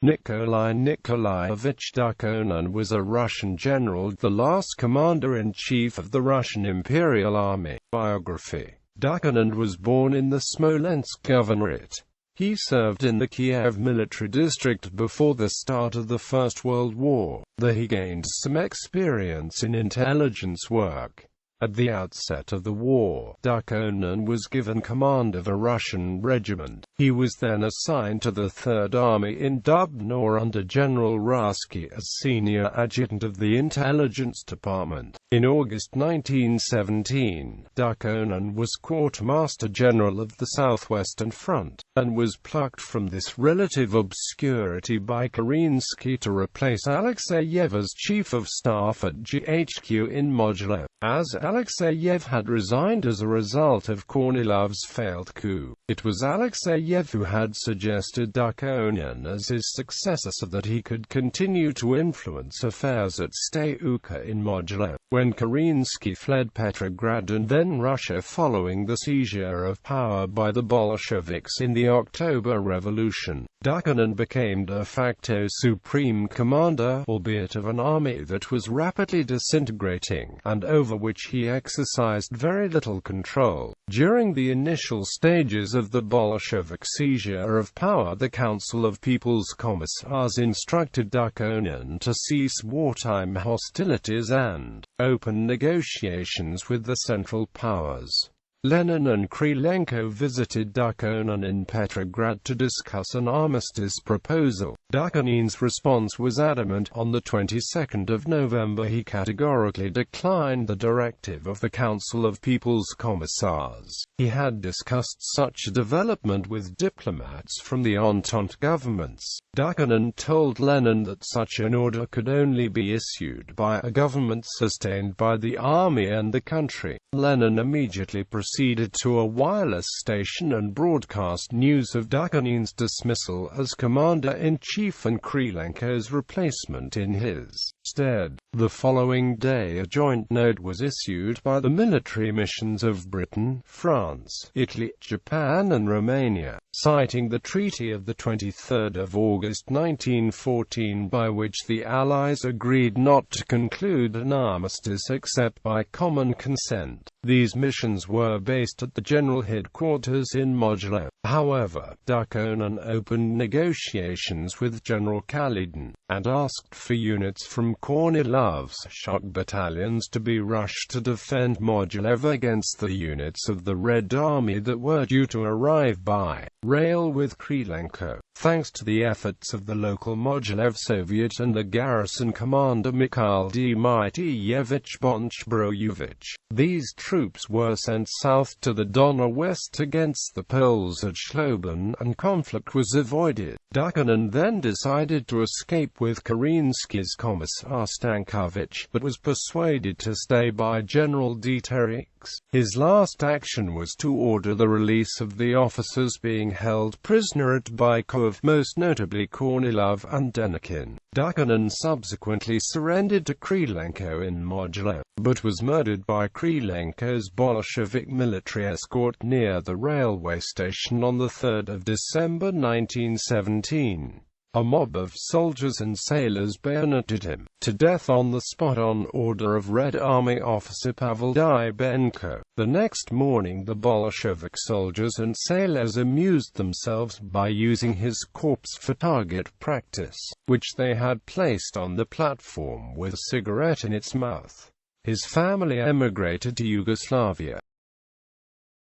Nikolay Nikolayevich Dukhonin was a Russian general, the last commander-in-chief of the Russian Imperial Army. Biography. Dukhonin was born in the Smolensk Governorate. He served in the Kiev military district before the start of the First World War, though he gained some experience in intelligence work. At the outset of the war, Dukhonin was given command of a Russian regiment. He was then assigned to the Third Army in Dubno under General Russky as senior adjutant of the intelligence department. In August 1917, Dukhonin was quartermaster general of the Southwestern Front, and was plucked from this relative obscurity by Kerensky to replace Alexeyev as chief of staff at GHQ in Mogilev, as Alexeyev had resigned as a result of Kornilov's failed coup. It was Alexeyev who had suggested Dukhonin as his successor so that he could continue to influence affairs at Styuka in Mogilev. When Kerensky fled Petrograd and then Russia following the seizure of power by the Bolsheviks in the October Revolution, Dukhonin became de facto supreme commander, albeit of an army that was rapidly disintegrating, and over which he exercised very little control. During the initial stages of the Bolshevik seizure of power, the Council of People's Commissars instructed Dukhonin to cease wartime hostilities and open negotiations with the Central Powers. Lenin and Krylenko visited Dukhonin in Petrograd to discuss an armistice proposal. Dukhonin's response was adamant. On the 22nd of November he categorically declined the directive of the Council of People's Commissars. He had discussed such a development with diplomats from the Entente governments. Dukhonin told Lenin that such an order could only be issued by a government sustained by the army and the country. Lenin immediately proceeded to a wireless station and broadcast news of Dukhonin's dismissal as commander-in-chief and Krylenko's replacement in his stead. The following day a joint note was issued by the military missions of Britain, France, Italy, Japan and Romania, citing the treaty of the 23rd of August 1914 by which the Allies agreed not to conclude an armistice except by common consent. These missions were based at the general headquarters in Mogilev. However, Dukhonin opened negotiations with General Kalydin, and asked for units from Kornilov's shock battalions to be rushed to defend Mogilev against the units of the Red Army that were due to arrive by rail with Krylenko. Thanks to the efforts of the local Mogilev Soviet and the garrison commander Mikhail Dmitrievich Bonchbroyevich, these troops were sent south to the Don west against the Poles at Shloban, and conflict was avoided. Dukhonin then decided to escape with Kerensky's commissar Stankovich, but was persuaded to stay by General Dieterich. His last action was to order the release of the officers being held prisoner at Bykov, most notably Kornilov and Denikin. Dukhonin subsequently surrendered to Krylenko in Mogilev, but was murdered by Krylenko's Bolshevik military escort near the railway station on 3 December 1917. A mob of soldiers and sailors bayoneted him to death on the spot on order of Red Army officer Pavel Dybenko. The next morning the Bolshevik soldiers and sailors amused themselves by using his corpse for target practice, which they had placed on the platform with a cigarette in its mouth. His family emigrated to Yugoslavia.